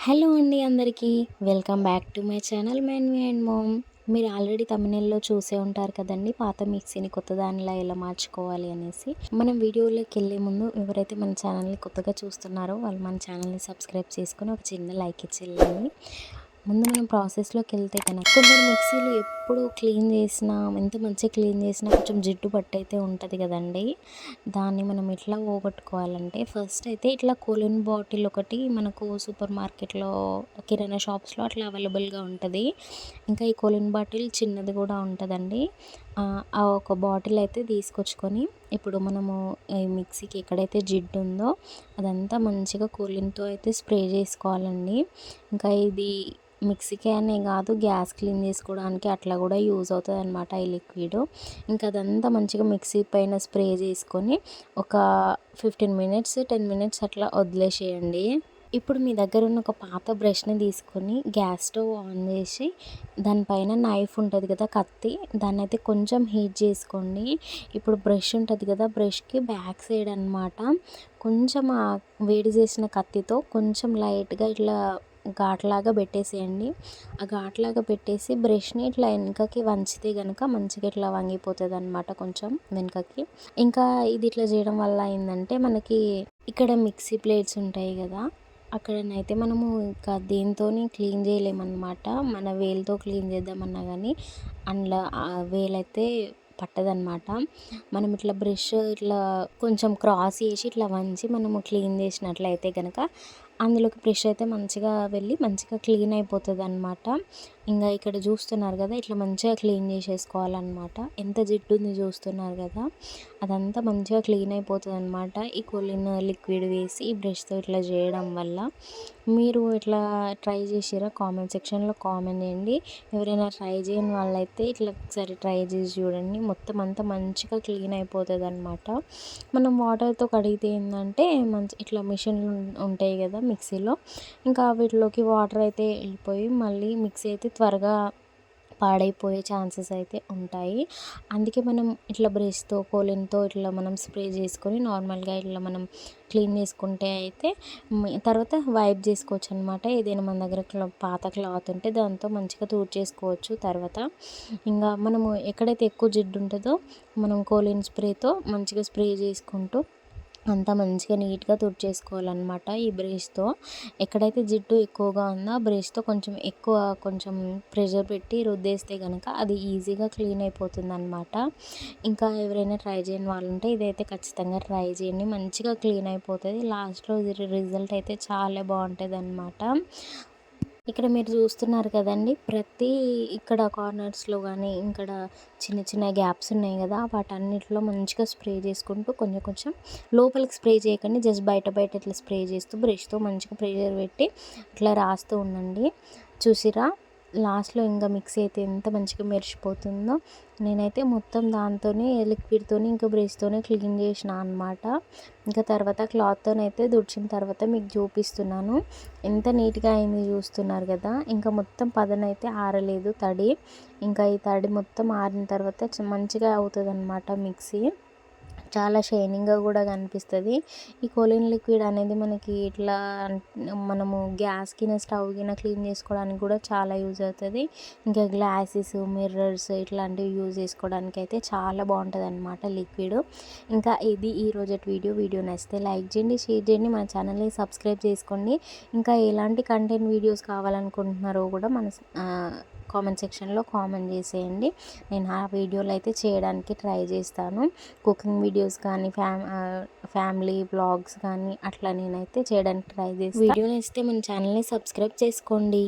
Hello అండి అందరికీ. Welcome back to my channel మెన్వి అండ్ మామ్. మీరు ఆల్రెడీ తమిళంలో చూసే ఉంటారు కదండి, పాత మిక్సీని కొత్త దానిలా ఎలా మార్చుకోవాలి అనేసి. మనం వీడియోలోకి వెళ్ళే ముందు ఎవరైతే మన ఛానల్ని కొత్తగా చూస్తున్నారో వాళ్ళు మన ఛానల్ని సబ్స్క్రైబ్ చేసుకొని ఒక చిన్న లైక్ ఇచ్చి వెళ్ళండి. ముందు మనం ప్రాసెస్లోకి వెళ్తే కనుక కొందరు మిక్సీలు ఎప్పుడు క్లీన్ చేసినా, ఎంత మంచిగా క్లీన్ చేసినా కొంచెం జిడ్డు పట్టయితే ఉంటుంది కదండి. దాన్ని మనం ఎట్లా పోగొట్టుకోవాలంటే ఫస్ట్ అయితే ఇట్లా కోలిన్ బాటిల్ ఒకటి మనకు సూపర్ మార్కెట్లో, కిరాణా షాప్స్లో అట్లా అవైలబుల్గా ఉంటుంది. ఇంకా ఈ కోలిన్ బాటిల్ చిన్నది కూడా ఉంటుందండి. ఆ ఒక బాటిల్ అయితే తీసుకొచ్చుకొని ఇప్పుడు మనము ఈ మిక్సీకి ఎక్కడైతే జిడ్డు ఉందో అదంతా మంచిగా కోలిన్తో అయితే స్ప్రే చేసుకోవాలండి. ఇంకా ఇది మిక్సీకే అనే కాదు, గ్యాస్ క్లీన్ చేసుకోవడానికి అట్లా కూడా యూజ్ అవుతుంది అనమాట ఈ లిక్విడ్. ఇంకా అదంతా మంచిగా మిక్సీ పైన స్ప్రే చేసుకొని ఒక 15 మినిట్స్ 10 మినిట్స్ అట్లా వదిలేసేయండి. ఇప్పుడు మీ దగ్గర ఉన్న ఒక పాత బ్రష్ని తీసుకొని గ్యాస్ స్టవ్ ఆన్ చేసి దానిపైన నైఫ్ ఉంటుంది కదా, కత్తి, దాన్ని అయితే కొంచెం హీట్ చేసుకోండి. ఇప్పుడు బ్రష్ ఉంటుంది కదా, బ్రష్కి బ్యాక్ సైడ్ అనమాట కొంచెం వేడి చేసిన కత్తితో కొంచెం లైట్గా ఇట్లా ఘాట్లాగా పెట్టేసేయండి. ఆ ఘాట్లాగా పెట్టేసి బ్రష్ని ఇట్లా వెనకకి వంచితే కనుక మంచిగా ఇట్లా వంగిపోతుంది అనమాట కొంచెం వెనకకి. ఇంకా ఇది ఇట్లా చేయడం వల్ల ఏంటంటే మనకి ఇక్కడ మిక్సీ ప్లేట్స్ ఉంటాయి కదా, అక్కడనైతే మనము ఇంకా దేంతో క్లీన్ చేయలేమన్నమాట. మన వేలుతో క్లీన్ చేద్దామన్నా కానీ అందులో వేలైతే పట్టదనమాట. మనం ఇట్లా బ్రష్ ఇట్లా కొంచెం క్రాస్ చేసి ఇట్లా వంచి మనము క్లీన్ చేసినట్లయితే కనుక అందులోకి బ్రష్ అయితే మంచిగా వెళ్ళి మంచిగా క్లీన్ అయిపోతుంది అనమాట. ఇంకా ఇక్కడ చూస్తున్నారు కదా, ఇట్లా మంచిగా క్లీన్ చేసేసుకోవాలన్నమాట. ఎంత జిడ్డు ఉంది చూస్తున్నారు కదా, అదంతా మంచిగా క్లీన్ అయిపోతుంది అనమాట ఈ కొలిన్ లిక్విడ్ వేసి ఈ బ్రష్తో ఇట్లా చేయడం వల్ల. మీరు ఇట్లా ట్రై చేసిరా? కామెంట్ సెక్షన్లో కామెంట్ చేయండి. ఎవరైనా ట్రై చేయని వాళ్ళైతే ఇట్లా ఒకసారి ట్రై చేసి చూడండి. మొత్తం అంతా మంచిగా క్లీన్ అయిపోతుంది అనమాట. మనం వాటర్తో కడిగితే ఏంటంటే మంచి ఇట్లా మిషన్లు ఉంటాయి కదా మిక్సీలో, ఇంకా వీటిలోకి వాటర్ అయితే వెళ్ళిపోయి మళ్ళీ మిక్సీ అయితే త్వరగా పాడైపోయే ఛాన్సెస్ అయితే ఉంటాయి. అందుకే మనం ఇట్లా బ్రష్తో కోలిన్తో ఇట్లా మనం స్ప్రే చేసుకొని నార్మల్గా ఇట్లా మనం క్లీన్ చేసుకుంటే అయితే తర్వాత వైప్ చేసుకోవచ్చు అనమాట. ఏదైనా మన దగ్గర పాత క్లాత్ ఉంటే దాంతో మంచిగా చేసుకోవచ్చు. తర్వాత ఇంకా మనము ఎక్కడైతే ఎక్కువ జిడ్డు ఉంటుందో మనం కోలిన్ స్ప్రేతో మంచిగా స్ప్రే చేసుకుంటూ అంతా మంచిగా నీట్గా తుడిచేసుకోవాలన్నమాట ఈ బ్రష్తో. ఎక్కడైతే జిడ్డు ఎక్కువగా ఉందో ఆ బ్రష్తో కొంచెం ప్రెషర్ పెట్టి రుద్దేస్తే కనుక అది ఈజీగా క్లీన్ అయిపోతుంది అనమాట. ఇంకా ఎవరైనా ట్రై చేయని వాళ్ళు ఉంటే ఇదైతే ఖచ్చితంగా ట్రై చేయండి, మంచిగా క్లీన్ అయిపోతుంది. లాస్ట్లో రిజల్ట్ అయితే చాలా బాగుంటుంది అనమాట. ఇక్కడ మీరు చూస్తున్నారు కదండి, ప్రతి ఇక్కడ కార్నర్స్లో కానీ ఇక్కడ చిన్న చిన్న గ్యాప్స్ ఉన్నాయి కదా, వాటన్నిటిలో మంచిగా స్ప్రే చేసుకుంటూ కొంచెం లోపలికి స్ప్రే చేయకండి, జస్ట్ బయట ఇట్లా స్ప్రే చేస్తూ బ్రష్తో మంచిగా ప్రెషర్ పెట్టి ఇట్లా రాస్తూ ఉండండి. చూసిరా, లాస్ట్లో ఇంకా మిక్సీ అయితే ఎంత మంచిగా మెరిసిపోతుందో. నేనైతే మొత్తం దాంతోనే లిక్విడ్తోని ఇంకా బ్రష్తోనే క్లీన్ చేసిన అనమాట. ఇంకా తర్వాత క్లాత్తోనైతే తుడిచిన తర్వాత మీకు చూపిస్తున్నాను ఎంత నీట్గా అయింది చూస్తున్నారు కదా. ఇంకా మొత్తం పదనైతే ఆరలేదు తడి. ఇంకా ఈ తడి మొత్తం ఆరిన తర్వాత మంచిగా అవుతుంది అనమాట మిక్సీ. చాలా షైనింగ్గా కూడా కనిపిస్తుంది. ఈ కోలిన్ లిక్విడ్ అనేది మనకి ఇట్లా మనము గ్యాస్ కింద స్టవ్ కింద క్లీన్ చేసుకోవడానికి కూడా చాలా యూజ్ అవుతుంది. ఇంకా గ్లాసెస్, మిర్రర్స్ ఇట్లాంటివి యూజ్ చేసుకోవడానికి అయితే చాలా బాగుంటుంది అనమాట లిక్విడ్. ఇంకా ఇది ఈరోజు వీడియో నచ్చితే లైక్ చేయండి, షేర్ చేయండి, మన ఛానల్ని సబ్స్క్రైబ్ చేసుకోండి. ఇంకా ఎలాంటి కంటెంట్ వీడియోస్ కావాలనుకుంటున్నారో కూడా మన కామెంట్ సెక్షన్లో కామెంట్ చేసేయండి. నేను ఆ వీడియోలు అయితే చేయడానికి ట్రై చేస్తాను. కుకింగ్ వీడియోస్ కానీ ఫ్యామిలీ బ్లాగ్స్ కానీ అట్లా నేనైతే చేయడానికి ట్రై చేస్తాను. వీడియో నచ్చితే మన ఛానల్ని సబ్స్క్రైబ్ చేసుకోండి.